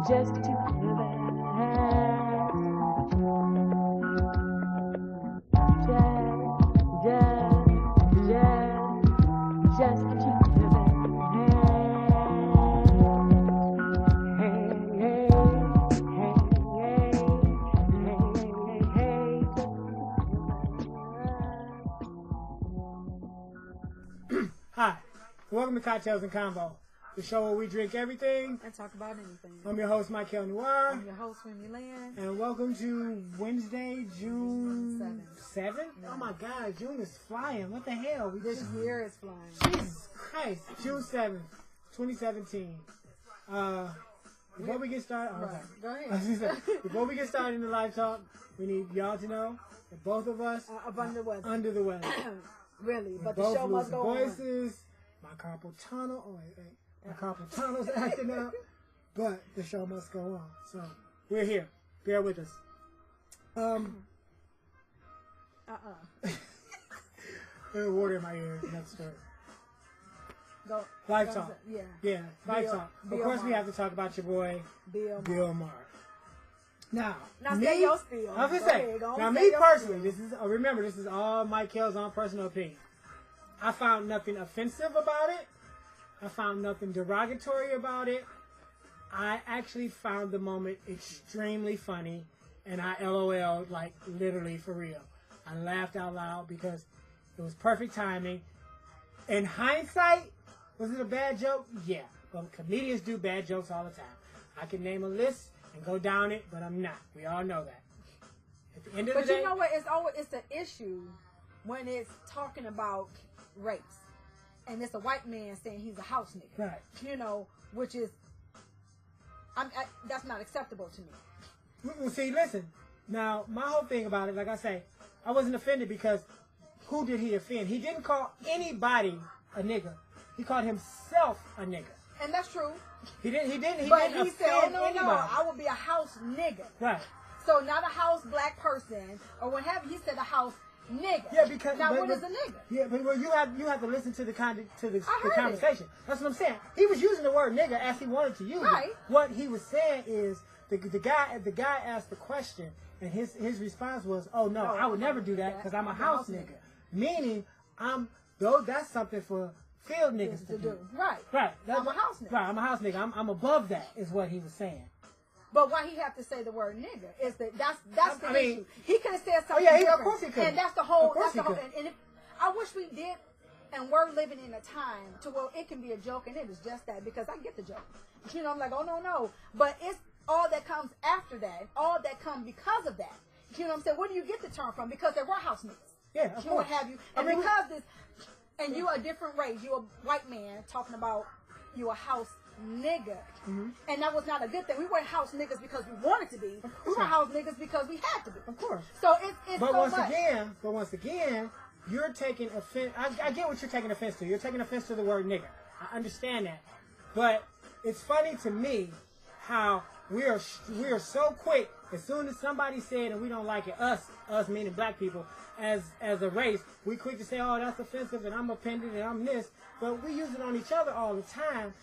just to feel that. Just to feel that. Hi, welcome to Cocktails and Convo, the show where we drink everything and talk about anything. I'm your host, Michael Noir. I'm your host, Remy Land. And welcome to Wednesday, June 7th? Yeah. Oh my God, June is flying. What the hell? This year is flying. Jesus Christ. June 7th, 2017. Before we get started, Go ahead. Before we get started in the live talk, we need y'all to know that both of us are under the weather. Really, but the show must go voices, on. My carpal tunnel. Oh wait. My carpal tunnel's acting up, but the show must go on. So we're here. Bear with us. There's water in my ears. Next story. Live talk. Yeah. Live talk. Of course, we have to talk about your boy Bill Maher. Now say your spiel. I was gonna say. Now, me personally, this is all Michael's own personal opinion. I found nothing offensive about it. I found nothing derogatory about it. I actually found the moment extremely funny, and I LOL'd like literally for real. I laughed out loud because it was perfect timing. In hindsight, was it a bad joke? Yeah. Well, comedians do bad jokes all the time. I can name a list and go down it, but I'm not. We all know that. At the end of the day, but you know what? It's an issue when it's talking about race, and it's a white man saying he's a house nigga. Right. You know, which is, that's not acceptable to me. Well, see, listen. Now, my whole thing about it, like I say, I wasn't offended because who did he offend? He didn't call anybody a nigga. He called himself a nigga. And that's true. He didn't said, "Oh no, anybody. I will be a house nigga." Right. So not a house black person or what have you. He said a house nigga. Yeah, because now what is a nigga? Yeah, but you have to listen to the conversation. That's what I'm saying. He was using the word nigga as he wanted to use it. What he was saying is the guy asked the question, and his response was, "Oh no, I would never do that because I'm a house nigga." Meaning, that's something for field niggas to do. Right. I'm a house nigga. Right, I'm a house nigga. I'm above that, is what he was saying. But why he have to say the word nigga is that's the issue. He could have said something different. Of course he could. And that's the whole. And I wish we did, and we're living in a time to where it can be a joke, and it is just that, because I get the joke. You know, I'm like, oh no, but it's all that comes after that, all that comes because of that. You know what I'm saying? Where do you get the term from? Because there were house niggas. Yeah, of course. What have you? And and you a different race. You a white man talking about you a house nigga. Mm-hmm. And that was not a good thing. We weren't house niggas because we wanted to be. We were house niggas because we had to be. Of course. So it's but once again, you're taking offense. I get what you're taking offense to. You're taking offense to the word nigga. I understand that. But it's funny to me how we are so quick. As soon as somebody said and we don't like it, us meaning black people, as a race, we quick to say, oh, that's offensive and I'm offended and I'm this. But we use it on each other all the time.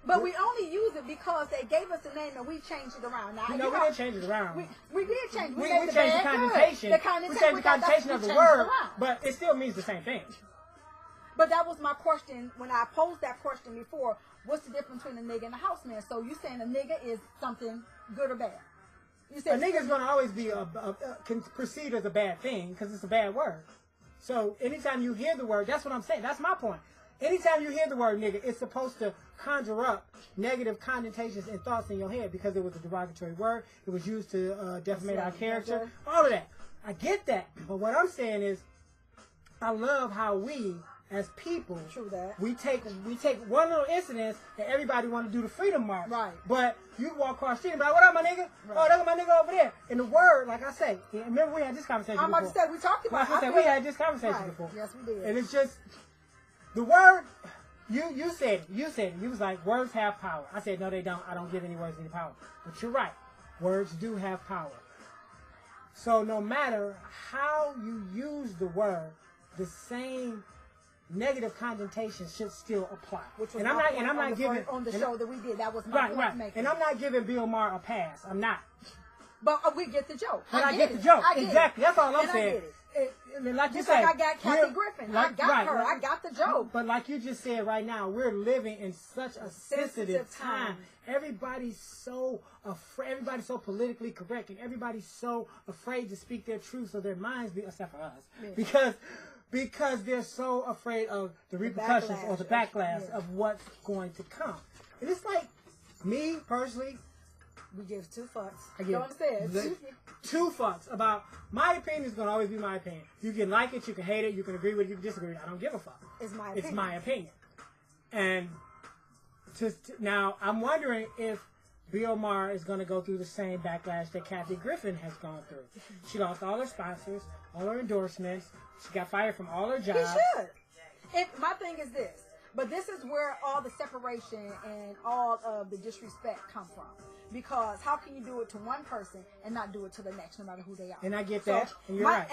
But we only use it because they gave us the name and we changed it around. Now, we didn't change it around. We did change it. We changed the connotation. We changed the connotation of the word, but it still means the same thing. But that was my question when I posed that question before. What's the difference between a nigga and a house man? So you saying a nigga is something good or bad? A nigga is going to always be perceived as a bad thing because it's a bad word. So anytime you hear the word, that's what I'm saying. That's my point. Anytime you hear the word nigga, it's supposed to conjure up negative connotations and thoughts in your head because it was a derogatory word. It was used to defamate our character. All of that. I get that. But what I'm saying is, I love how we, as people, we take one little incident and everybody want to do the freedom march. Right. But you walk across the street and be like, what up, my nigga? Right. Oh, that's my nigga over there. And the word, like I say, remember we had this conversation before. I'm about to say, we talked about it. We had this conversation before. Yes, we did. And it's just, the word, you said it. You was like, words have power. I said, no, they don't. I don't give any words any power. But you're right. Words do have power. So no matter how you use the word, the same negative connotations should still apply. Which was and I'm not giving on the show that we did. That was my point making. And I'm not giving Bill Maher a pass. I'm not. But we get the joke. But I get the joke. Exactly. That's all I'm and saying. Like just you said, like I got Kathy Griffin. I got her. I got the joke. But like you just said right now, we're living in such a sensitive time. Everybody's so afraid. Everybody's so politically correct, and everybody's so afraid to speak their truth, so their minds be, except for us, because they're so afraid of the repercussions or the backlash of what's going to come. And it's like me personally. We give 2 fucks. I give 2 fucks about my opinion is going to always be my opinion. You can like it, you can hate it, you can agree with it, you can disagree with it. I don't give a fuck. It's my opinion. And now I'm wondering if Bill Maher is going to go through the same backlash that Kathy Griffin has gone through. She lost all her sponsors, all her endorsements. She got fired from all her jobs. He should. My thing is this. But this is where all the separation and all of the disrespect come from. Because how can you do it to one person and not do it to the next, no matter who they are? And I get that, and you're right.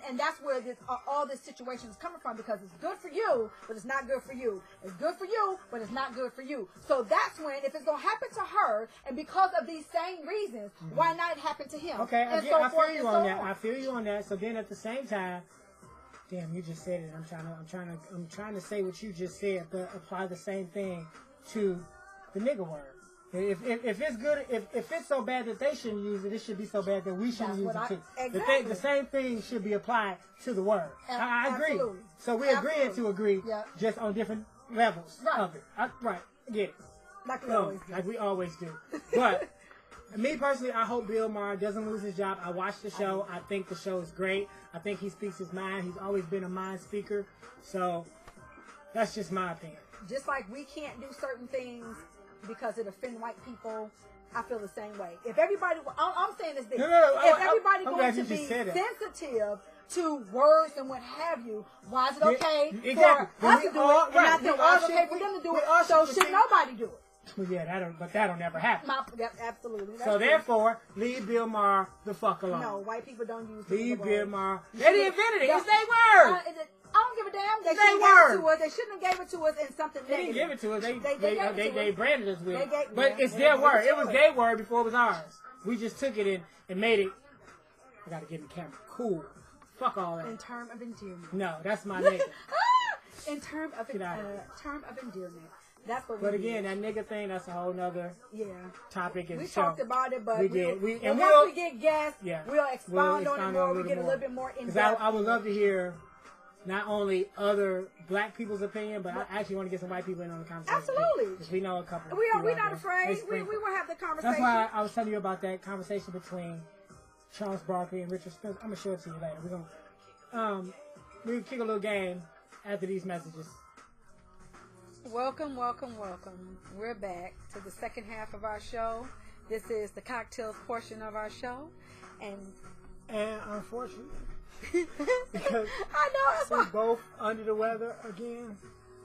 And that's where all this situation is coming from, because it's good for you, but it's not good for you. It's good for you, but it's not good for you. So that's when, if it's going to happen to her, and because of these same reasons, why not happen to him? Okay, I feel you on that. I feel you on that. So then at the same time, damn, you just said it. I'm trying to say what you just said, but apply the same thing to the nigga word. If it's good, if it's so bad that they shouldn't use it, it should be so bad that we shouldn't use it too. Exactly. The same thing should be applied to the word. I agree. Absolutely. So we agreeing to agree, just on different levels of it. Right. I get it. Like we always do. But me personally, I hope Bill Maher doesn't lose his job. I watched the show. I think the show is great. I think he speaks his mind. He's always been a mind speaker. So that's just my opinion. Just like we can't do certain things because it offends white people, I feel the same way. If everybody, I'm saying this, if everybody going to be sensitive to words and what have you, why is it okay for us to do it and not them? Why is it okay for them to do it? So should nobody do it? Well, yeah, but that'll never happen. Absolutely. So therefore, leave Bill Maher the fuck alone. No, white people don't use leave Bill Maher. They invented it. It's their word. I don't give a damn. They shouldn't have gave it to us. They shouldn't have gave it to us in something negative. They didn't give it to us. They branded us with it. But it's their word. It was their word before it was ours. We just took it and made it. I gotta get in the camera. Cool. Fuck all that. In term of endearment. No, that's my nigga. In term of endearment. That's what. But again, that nigga thing, that's a whole nother topic. We talked about it, but we did. And once we get guests, we'll expound on it more. We get a little bit more in depth. I would love to hear not only other black people's opinion, but I actually want to get some white people in on the conversation. Absolutely. Because we know a couple. We're not afraid. We will have the conversation. That's why I was telling you about that conversation between Charles Barkley and Richard Spencer. I'm going to show it to you later. We're going to kick a little game after these messages. Welcome. We're back to the second half of our show. This is the cocktails portion of our show. And unfortunately, because I know we're both under the weather again,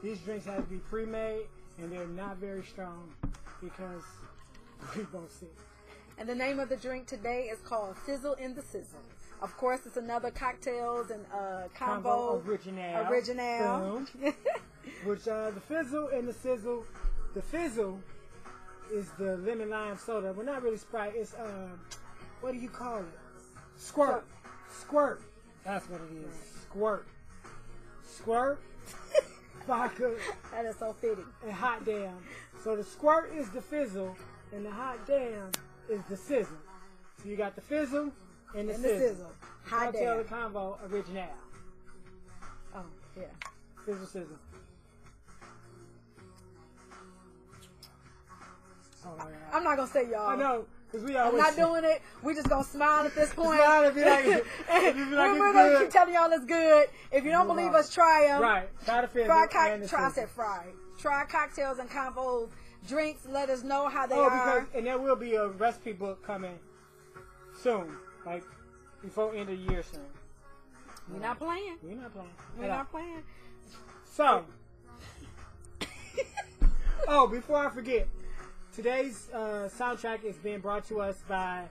these drinks have to be pre-made, and they're not very strong because we both sick. And the name of the drink today is called Fizzle in the Sizzle. Of course, it's another cocktails and combo original. Which the Fizzle and the Sizzle. The Fizzle is the lemon lime soda. Well, not really Sprite. It's what do you call it? Squirt. That's what it is. Squirt. Vodka. That is so fitting. And hot damn. So the squirt is the Fizzle, and the hot damn is the Sizzle. So you got the Fizzle and the Sizzle. Hot damn. The combo original. Oh yeah. Fizzle Sizzle. Oh, yeah. I'm not gonna say y'all. I know. I'm not doing it. We just gonna smile at this point. Smile and be like, we're gonna keep telling y'all it's good. If you don't believe us, try them. Right. Try the Fizzle. Try cocktails and combos, drinks. Let us know how they are. And there will be a recipe book coming soon, like before end of the year soon. We're not playing. We're not playing. So, before I forget. Today's soundtrack is being brought to us by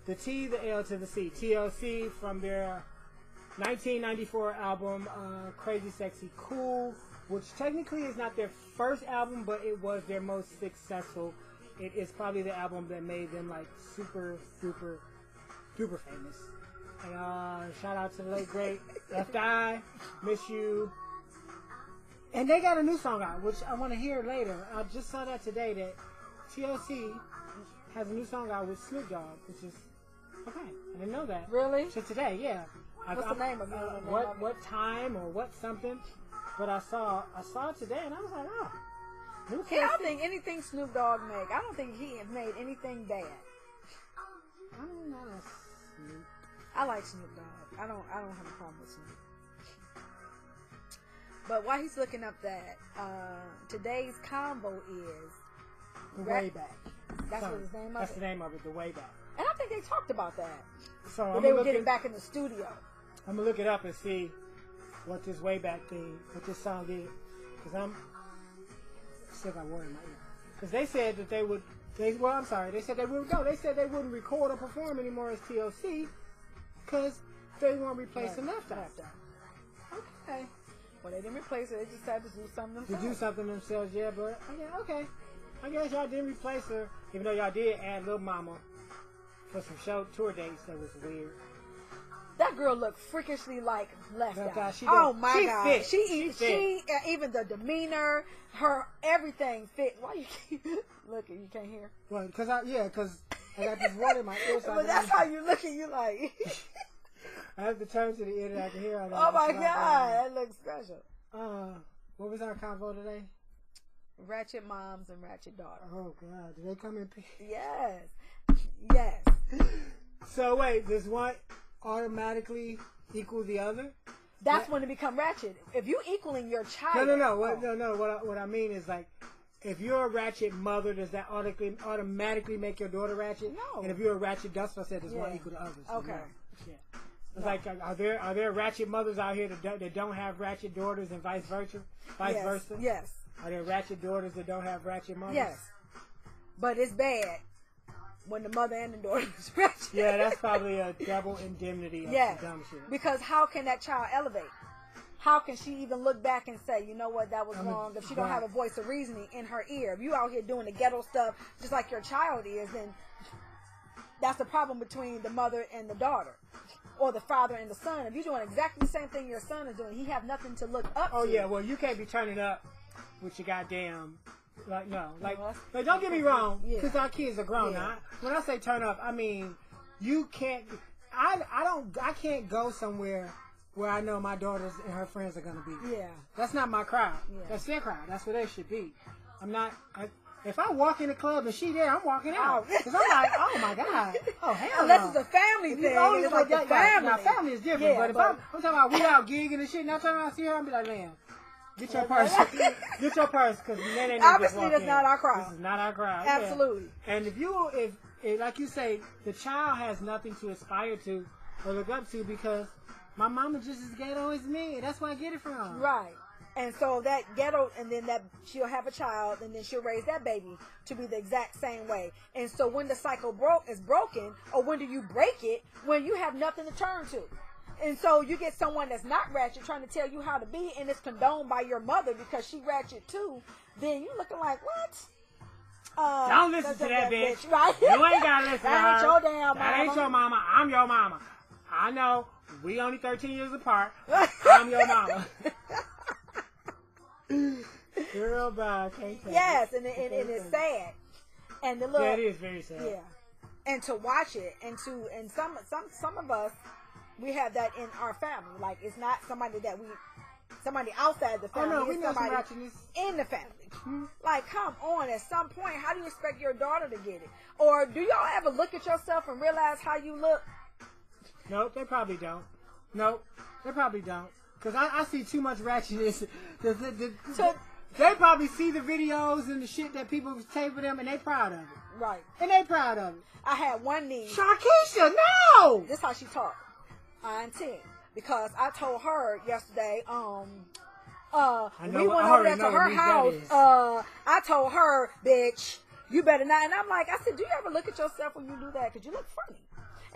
the T, the L to the C. TLC from their 1994 album, Crazy Sexy Cool, which technically is not their first album, but it was their most successful. It is probably the album that made them like super, super, super famous. And shout out to the late great Left Eye, Miss You. And they got a new song out, which I want to hear later. I just saw that today that TLC has a new song out with Snoop Dogg, which is okay. I didn't know that. Really? So today, yeah. What's the name of it? What time or what something? But I saw it today, and I was like, oh. I don't think anything Snoop Dogg make. I don't think he has made anything bad. I'm not a Snoop. I like Snoop Dogg. I don't have a problem with Snoop. But while he's looking up that, today's convo is The Way Back. That's what his name of That's it. the name of it, The Way Back. And I think they talked about that. So But they were getting back in the studio. I'm gonna look it up and see what this Way Back thing, what this song is, because I'm still got water in my ear. Because they said that they would. They said they wouldn't go. They said they wouldn't record or perform anymore as TLC because they weren't replacing Left Eye. Okay. Well, they didn't replace it. They just had to do something themselves. To do something themselves, yeah. But okay. I guess y'all didn't replace her, even though y'all did add Lil Mama for some show tour dates. That was weird. That girl looked freakishly like Left Eye. Oh my God! Fit. She even the demeanor, her everything fit. Why you keep looking? You can't hear. Well, because I got this water in my ear. So But that's how you looking. You like. I have to turn to the ear that I can hear. Oh my God, that looks special. What was our convo today? Ratchet moms and ratchet daughters. Oh God, do they come in peace? Yes. So wait, does one automatically equal the other? That's when it become ratchet. If you equaling your child. No. What I mean is like, if you're a ratchet mother, does that automatically make your daughter ratchet? No. And if you're a ratchet, that's what I said. Does one equal the other? So Okay. No. Yeah. It's like, are there ratchet mothers out here that don't have ratchet daughters and vice versa? Yes. Are there ratchet daughters that don't have ratchet mothers? Yes. But it's bad when the mother and the daughter is ratchet. Yeah, that's probably a double indemnity of some dumb shit. Because how can that child elevate? How can she even look back and say, you know what, that was wrong, if she don't have a voice of reasoning in her ear? If you out here doing the ghetto stuff just like your child is, then that's the problem between the mother and the daughter. Or the father and the son. If you're doing exactly the same thing your son is doing, he have nothing to look up to. Oh yeah, well you can't be turning up with your goddamn like don't get me wrong, because our kids are grown now. When I say turn up, I mean you can't. I can't go somewhere where I know my daughters and her friends are gonna be. Yeah, that's not my crowd. Yeah. That's their crowd. That's where they should be. I'm not. If I walk in the club and she there, I'm walking out. Because I'm like, oh my God. Oh, hell unless it's a family thing. It's like the family. Now, family is different. Yeah, but if I'm talking about we out gigging and shit, and I turn around and see her, I'll be like, man, get your purse. Get your purse, because that ain't obviously that's not our crowd. This is not our crowd. Absolutely. Yeah. And if like you say, the child has nothing to aspire to or look up to because my mama just as ghetto as me. That's where I get it from. Right. And so that ghetto, and then that she'll have a child, and then she'll raise that baby to be the exact same way. And so when the cycle is broken, or when do you break it? When you have nothing to turn to. And so you get someone that's not ratchet trying to tell you how to be, and it's condoned by your mother because she ratchet too. Then you looking like, what? Don't listen to that bitch. Right? You ain't gotta listen to her. That ain't your damn mama. That ain't your mama. I'm your mama. I know. We only 13 years apart. I'm your mama. Girl, bye. Can't take yes, it. and it's sad. And the little, yeah, it is very sad. Yeah, and to watch it, and some of us, we have that in our family. Like it's not somebody outside the family. Oh no, we it's know some somebody ratchetness in the family. Mm-hmm. Like, come on, at some point, how do you expect your daughter to get it? Or do y'all ever look at yourself and realize how you look? Nope, they probably don't. Nope, they probably don't. Because I see too much ratchetness. They probably see the videos and the shit that people tape for them, and they proud of it. Right. And they proud of it. I had one niece. Sharkeisha, no! This is how she talked. Auntie. Because I told her yesterday, we went over there to her house. I told her, bitch, you better not. And I'm like, I said, do you ever look at yourself when you do that? Because you look funny.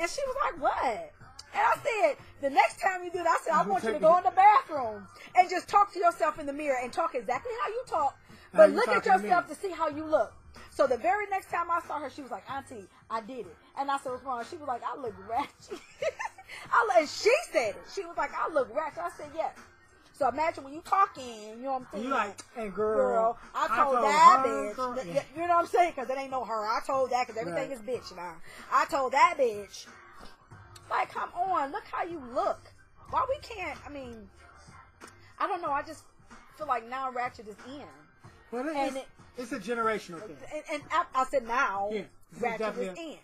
And she was like, what? And I said, the next time you do that, I said, I want you to go in the bathroom and just talk to yourself in the mirror and talk exactly how you talk, but look at yourself to see how you look. So the very next time I saw her, she was like, Auntie, I did it. And I said, what's wrong? She was like, I look ratchet. And she said it. She was like, I look ratchet. I said, yes. So imagine when you talking, you know what I'm saying? You like, hey, girl, I told that her, bitch. girl. Yeah. You know what I'm saying? Because it ain't no her. I told that because everything is bitch now. I told that bitch. Like, come on. Look how you look. Why we can't, I mean, I don't know. I just feel like now ratchet is in. Well, it's a generational thing. And I said now, yeah, ratchet is in.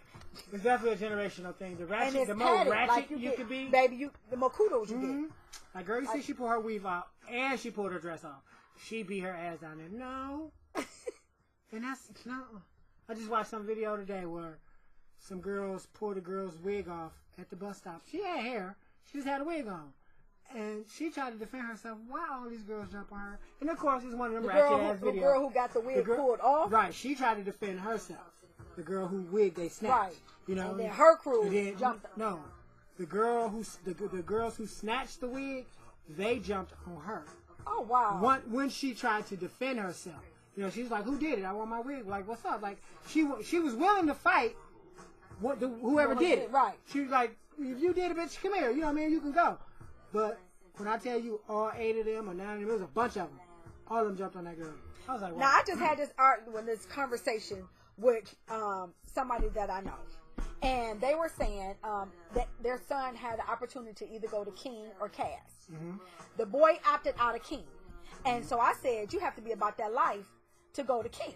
It's definitely a generational thing. The ratchet, the more padded, ratchet like you could be, baby, the more kudos you get. Like, girl, you see, she pulled her weave out and she pulled her dress off. She beat her ass down there. No, and that's no. I just watched some video today where some girls pulled a girl's wig off at the bus stop. She had hair. She just had a wig on. And she tried to defend herself. Why all these girls jump on her? And of course, it's one of them ratchet-ass videos. The girl who got the wig pulled off? Right. She tried to defend herself. The girl who wig they snatched. Right. You know? And then her crew jumped on her. No. The girls who snatched the wig, they jumped on her. Oh, wow. When she tried to defend herself. You know, she's like, who did it? I want my wig. Like, what's up? Like, she was willing to fight whoever did it. Right. She was like, if you did it, bitch, come here. You know what I mean? You can go. But when I tell you all 8 of them or 9 of them, there was a bunch of them. All of them jumped on that girl. I was like, wow. Now, I just had this conversation with somebody that I know. And they were saying that their son had the opportunity to either go to King or Cass. Mm-hmm. The boy opted out of King. And so I said, you have to be about that life to go to King.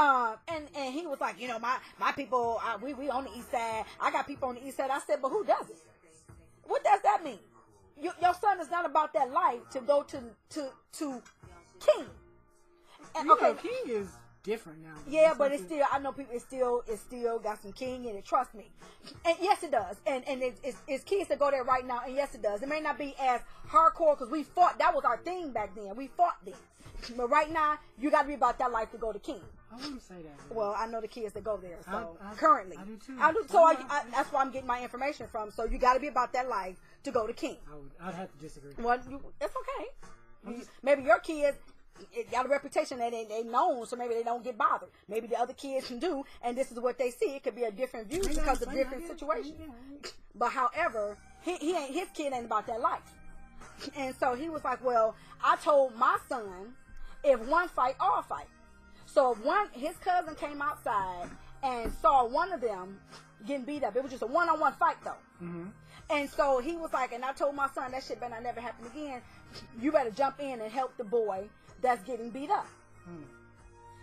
And he was like, you know, my people, we on the east side. I got people on the east side. I said, but who does it? What does that mean? Your son is not about that life to go to King. And, you know, King is different now. Yeah, but it's still, I know people, it still got some King in it. Trust me. And yes, it does. And it's kids that go there right now. And yes, it does. It may not be as hardcore because we fought. That was our thing back then. We fought then. But right now, you got to be about that life to go to King. I wouldn't say that. Man. Well, I know the kids that go there. So I currently, I do too. So that's where I'm getting my information from. So you got to be about that life to go to King. I'd have to disagree. Well, it's okay. Maybe your kids got a reputation that they known, so maybe they don't get bothered. Maybe the other kids can do, and this is what they see. It could be a different view because of different situations. But however, his kid ain't about that life. And so he was like, well, I told my son, if one fight, all fight. So his cousin came outside and saw one of them getting beat up. It was just a one-on-one fight, though. Mm-hmm. And so he was like, and I told my son, that shit better not never happen again. You better jump in and help the boy that's getting beat up. Mm.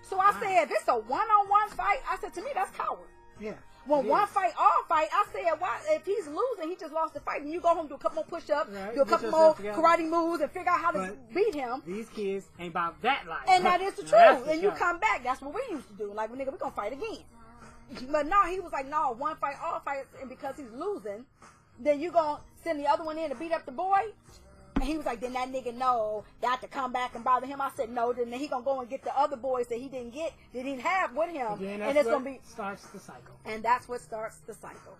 So I said, if it's a one-on-one fight, I said, to me, that's coward. Yeah. When one fight, all fight, I said, why? If he's losing, he just lost the fight, and you go home, do a couple more push-ups, do a couple more karate moves, and figure out how to beat him. These kids ain't about that life. And that is the truth. And you come back. That's what we used to do. Like, nigga, we're going to fight again. But no, he was like, no, one fight, all fight, and because he's losing, then you going to send the other one in to beat up the boy? And he was like, then that nigga know that to come back and bother him. I said, no, then he going to go and get the other boys that he didn't get, that he didn't have with him. And it's going to be starts the cycle. And that's what starts the cycle.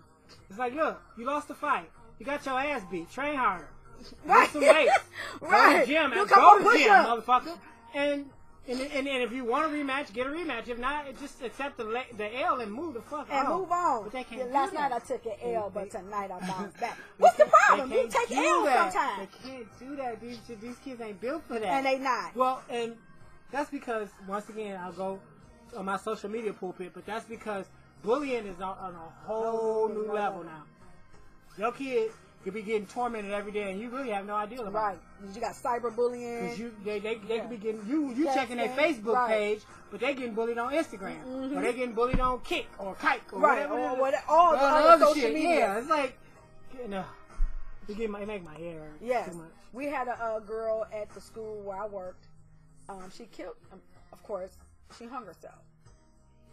It's like, look, you lost the fight. You got your ass beat. Train harder. Right. Lift some weights. Right. Go to the gym. Go to the gym, motherfucker. And if you want a rematch, get a rematch. If not, just accept the L and move the fuck on. And move on. But they can't Last do night that. I took an L, but tonight I bounced back. What's the problem? You take L sometimes. They can't do that. These kids ain't built for that. And they not. Well, and that's because, once again, I'll go on my social media pulpit, but that's because bullying is on a whole new level now. Your kid could be getting tormented every day, and you really have no idea about it. Right. You got cyberbullying. Because they could be getting, you checking their Facebook page, but they getting bullied on Instagram. Mm-hmm. Or they getting bullied on Kick or Kike or whatever. Or all the other social shit. media. Yeah, it's like, you know, it make my hair hurt. Yes. Too much. We had a girl at the school where I worked. She killed, of course, she hung herself.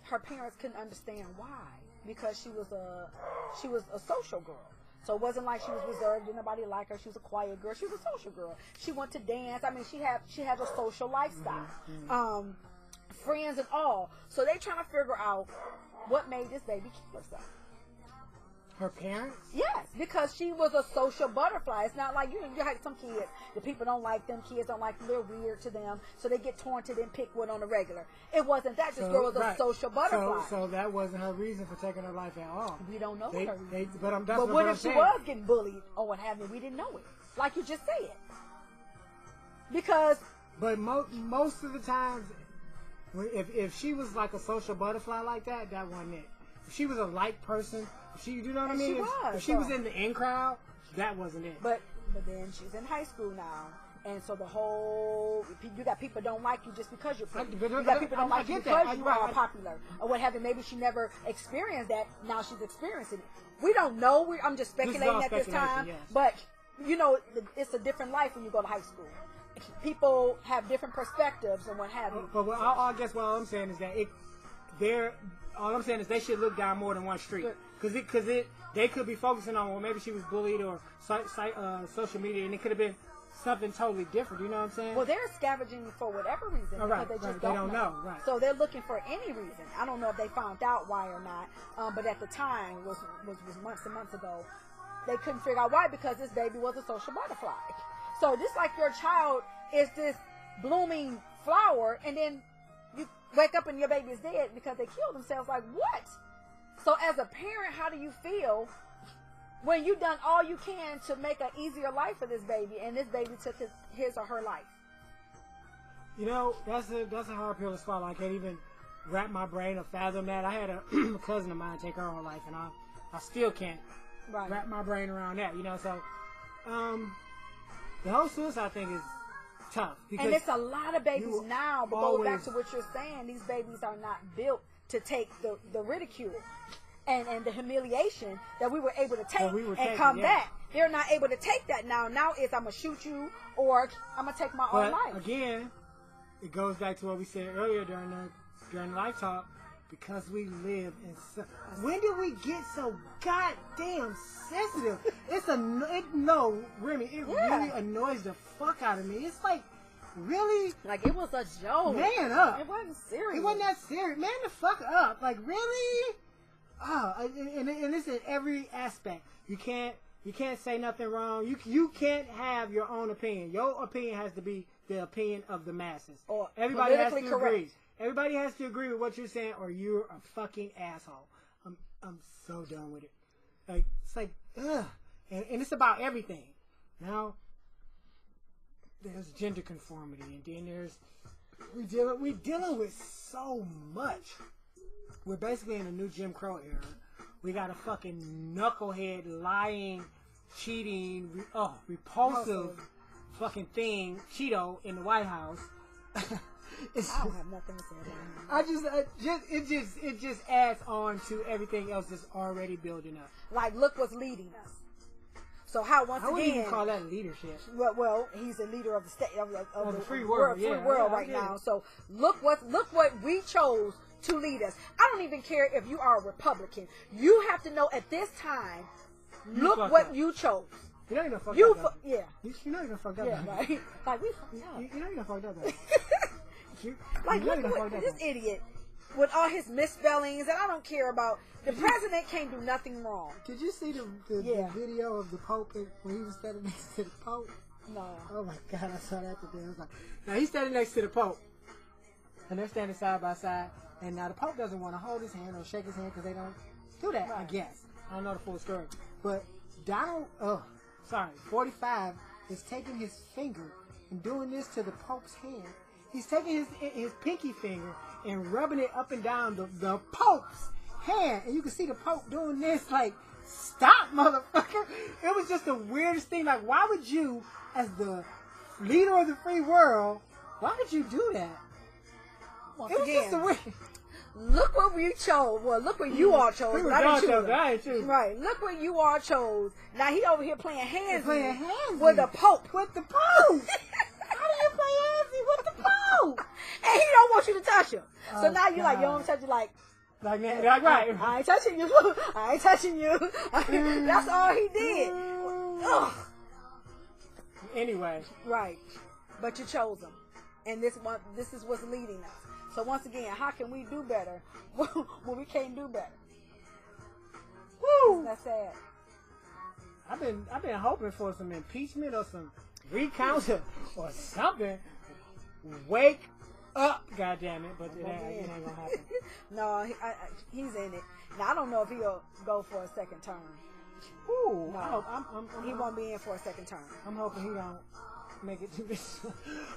Her parents couldn't understand why, because she was a social girl. So it wasn't like she was reserved, didn't nobody like her. She was a quiet girl. She was a social girl. She went to dance. I mean, she had a social lifestyle, friends and all. So they trying to figure out what made this baby kill herself. Her parents? Yes, because she was a social butterfly. It's not like, you have some kids, the people don't like them, kids don't like them, they're weird to them, so they get taunted and picked with on a regular. It wasn't that. This girl was a social butterfly. So that wasn't her reason for taking her life at all. We don't know her reason. But what if she was getting bullied or what have you? We didn't know it. Like you just said. Because... But most of the times, if she was like a social butterfly like that, that wasn't it. If she was a light person, you know what I mean? If she was in the in crowd, that wasn't it. But then she's in high school now, and so the whole, you got people don't like you just because you're pretty. You got people don't like you because you are popular or what have you. Maybe she never experienced that. Now she's experiencing it. We don't know. I'm just speculating at this time. Yes. But you know, it's a different life when you go to high school. People have different perspectives and what have you. But I guess what I'm saying is that all I'm saying is they should look down more than one street, because they could be focusing on, well, maybe she was bullied or social media, and it could have been something totally different. You know what I'm saying? Well, they're scavenging for whatever reason because they just don't know. Right. So they're looking for any reason. I don't know if they found out why or not, but at the time was months and months ago, they couldn't figure out why, because this baby was a social butterfly. So just like your child is this blooming flower, and then you wake up and your baby's dead because they killed themselves. Like, what? So as a parent, how do you feel when you've done all you can to make an easier life for this baby, and this baby took his or her life? You know, that's a hard pill to swallow. I can't even wrap my brain or fathom that. I had a cousin of mine take her own life, and I still can't wrap my brain around that. You know, so the whole suicide thing is tough. And it's a lot of babies now, but go back to what you're saying, these babies are not built to take the ridicule and the humiliation that we were able to take and come back. They're not able to take that now. Now it's, I'm going to shoot you, or I'm going to take my own life. Again, it goes back to what we said earlier during the life talk, because we live in when did we get so goddamn sensitive? Remy, it really annoys the fuck out of me. It's like, really? Like, it was a joke. Man up. It wasn't serious. It wasn't that serious. Man the fuck up. Like, really? And it's in every aspect. You can't say nothing wrong. You can't have your own opinion. Your opinion has to be the opinion of the masses. Or everybody has to agree. Everybody has to agree with what you're saying, or you're a fucking asshole. I'm so done with it. Like, it's like, ugh. And it's about everything. Now, there's gender conformity, and then there's we dealing with so much. We're basically in a new Jim Crow era. We got a fucking knucklehead, lying, cheating, repulsive fucking thing, Cheeto, in the White House. I don't have nothing to say about him. It just adds on to everything else that's already building up. Like, look what's leading us. So how once again? I wouldn't even call that leadership. Well, he's a leader of the state of the free world, right now. So look what we chose to lead us. I don't even care if you are a Republican. You have to know at this time. Look what you chose. You know you're gonna fuck up. Yeah. You know you're gonna fuck up. Yeah, right. Like, we fucked up. You know you're gonna fuck up. Like, look at this idiot with all his misspellings, and I don't care about. The president can't do nothing wrong. Did you see the video of the Pope when he was standing next to the Pope? No. Oh my God, I saw that today. I was like, now he's standing next to the Pope, and they're standing side by side, and now the Pope doesn't want to hold his hand or shake his hand because they don't do that, I guess. I don't know the full story. But 45 is taking his finger and doing this to the Pope's hand. He's taking his pinky finger and rubbing it up and down the Pope's hand. And you can see the Pope doing this, like, stop, motherfucker. It was just the weirdest thing. Like, why would you, as the leader of the free world, why would you do that? Once again, look what we chose. Well, look what you all chose. I didn't choose. Right. Look what you all chose. Now he over here playing hands with the Pope. With the Pope. How do you play handsy with the Pope? And he don't want you to touch him. So now you're like, you don't touch you like right. I ain't touching you. I ain't touching you. That's all he did. Ugh. Anyway. Right. But you chose him. And this is what's leading us. So once again, how can we do better when we can't do better? Woo! Woo! That's sad. I've been hoping for some impeachment or some recounts or something. Wake up, goddammit! But it ain't gonna happen. No, he's in it. Now I don't know if he'll go for a second term. Ooh, No. I'm He won't be in for a second term. I'm hoping he don't make it to this.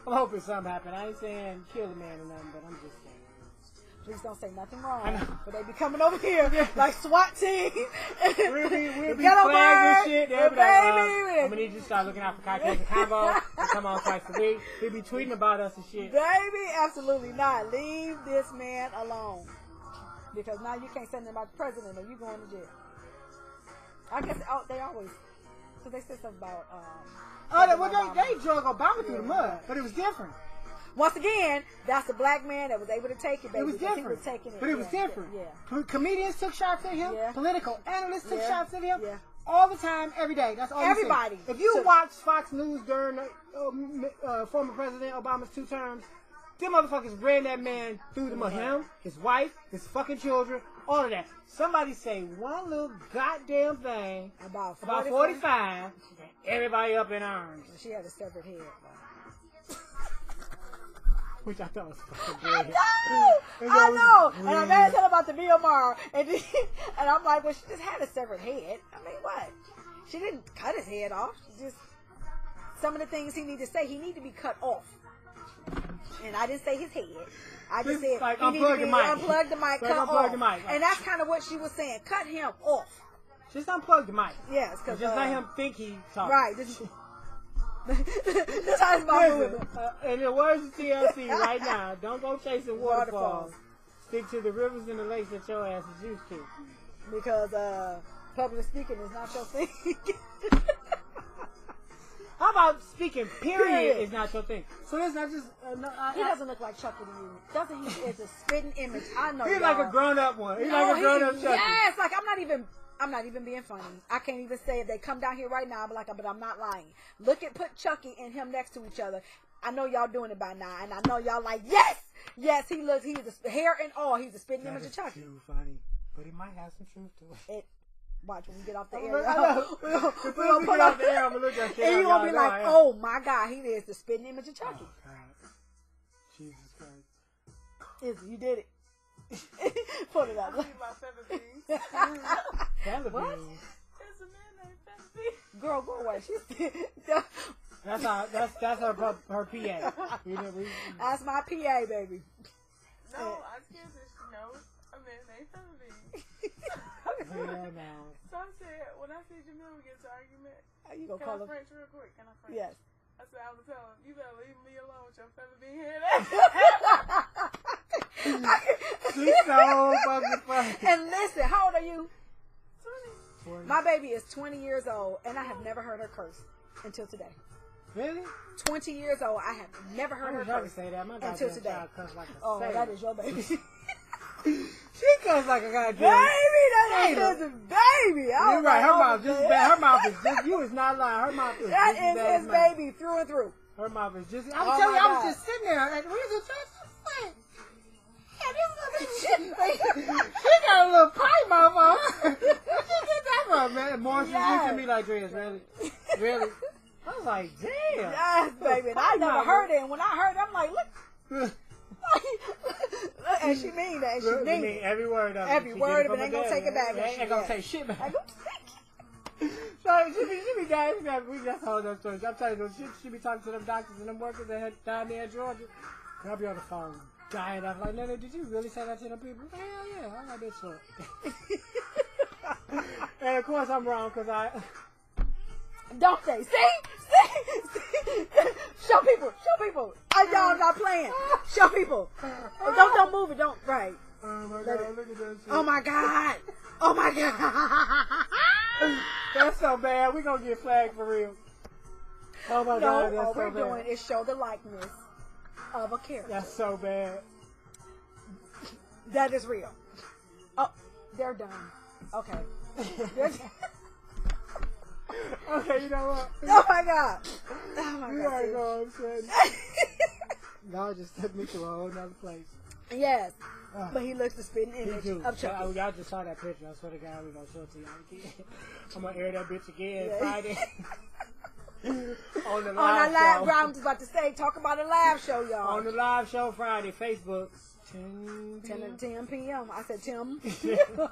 I'm hoping something happen. I ain't saying kill the man or nothing, but I'm just saying. Please don't say nothing wrong. I know. But they be coming over here like SWAT team. We'll be Ghetto flags and bird, shit. They'll be baby. like, I'm gonna need you to start looking out for Caucasian Convo. They come on twice a week. He'll be tweeting about us and shit. Baby, absolutely not. Leave this man alone. Because now you can't say nothing about the president or you going to jail. I guess they always, because they said something about They drug Obama through the mud, but it was different. once again, that's a black man that was able to take it, baby. It was because different. He was taking it. But it was different. Comedians took shots at him. Yeah. Political analysts took shots at him. Yeah. All the time, every day. That's all Everybody you see. If you took- watch Fox News during former President Obama's 2 terms, them motherfuckers ran that man through the mud. Him, his wife, his fucking children, all of that. Somebody say one little goddamn thing About 45, everybody up in arms. She had a severed head. Which I thought was fucking great. I know. And I made her about the VMR. And I'm like, well, she just had a severed head. I mean, what? She didn't cut his head off. She just, some of the things he needed to say, he needed to be cut off. And I didn't say his head. I just said, like, he needed to be unplug the mic, Like, cut unplug off. the mic. And that's kind of what she was saying. Cut him off. Just unplug the mic. Yes. Cause, Just let him think he talking. Right. This how his mom Listen, in the words of TLC right now, don't go chasing waterfalls. Stick to the rivers and the lakes that your ass is used to. Because public speaking is not your thing. How about speaking, period, is not your thing? So it's not just... He doesn't look like Chucky to you. Doesn't he? It's a spitting image. I know. He's like a grown-up one. He's like a grown-up Chucky. Yes, like I'm not even being funny. I can't even say if they come down here right now, I'm like, but I'm not lying. Put Chucky and him next to each other. I know y'all doing it by now, and I know y'all like, yes, he's the hair and all. He's a spitting image of Chucky. Too funny, but it might have some truth to it. Watch when we get off the I air. know. We're gonna When we put get up off the air, I'm gonna look at you. and you're gonna be like, oh my God, he is the spitting image of Chucky. Oh, God. Jesus Christ. Is you did it. Put it up. I see my feather beans. What? There's a man named Feather Beans. Girl, go away. She's That's her PA. You know, that's my PA, baby. No, I scared that she knows a man named Feather Beans. yeah, no. So I said, when I see Jamil get into argument, You gonna can call I him? French real quick? Can I French? Yes. I said, I would tell him, you better leave me alone with your feather bean head. She's so fucking funny. And listen, how old are you? 20. My baby is 20 years old, and I have never heard her curse until today. Really? 20 years old, I have never heard her I wish I could curse say that. My until goddamn today. child cuss like a Oh, sailor. that is your baby. She cuss like a goddamn Baby, that sailor. is his baby. I You're was right. like, Her mouth oh, just man. bad. Her mouth is just. You is not lying. Her mouth is That just as bad is as his mine. baby through and through. Her mouth is just. Oh I'm telling you, my I was God. just sitting there at the reason like, yeah, this she got a little pipe mouth on her. Where'd you get that from, man? Morris was looking at me like, Dreas, really? Really? I was like, damn. Yes, baby. And I never heard it. And when I heard it, I'm like, look. And she mean that. And she mean it. Every word of it. Every She word did of it. Ain't gonna take it back. Ain't gonna take shit back. Ain't gonna take So she be dying. We just hold up stories. I'm telling you, she be talking to them doctors and them workers that had down there in Georgia. And I'll be on the phone dying. I'm like, Nana, did you really say that to them people? Hell yeah, I got that shit. And of course I'm wrong because I. Don't they? See? Show people. Y'all not playing. Show people. Don't move it. Don't. Right. Oh my God, look at that shit. Oh my God. Oh my God. That's so bad. We gonna get flagged for real. Oh my No, God, that's all so we're bad. doing is show the likeness of a character. That's so bad. That is real. Oh, they're done. Okay. They're done. Okay, you know what? Oh my God. Oh my We God. gotta go upset. God just took me to a whole nother place. Yes. But he looks the spitting Me image too. of Chucky. Y'all just saw that picture. I swear to God, we're going to show it to y'all again. I'm going to air that bitch again Friday. On the live our live, show. bro, I'm just about to say, talk about a live show, y'all. On the live show Friday, Facebook. 10 p.m. I said 10. 10 p.m.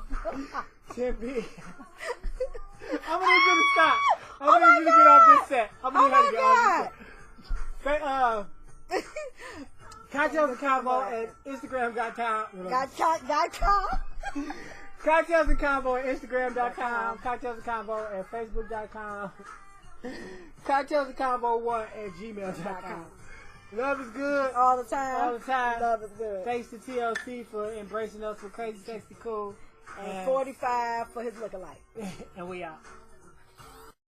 I'm going to need you to stop. I'm going to need you to get off this set. I'm going to need you to get off this set. Cocktails and Combo at Instagram.com. Cocktails and Combo at Instagram.com. Cocktails and Combo at Facebook.com. Cocktails and Combo 1 at Gmail.com. Love is good. All the time. All the time. Love is good. Thanks to TLC for embracing us for Crazy Sexy Cool. And 45 for his lookalike. And we out.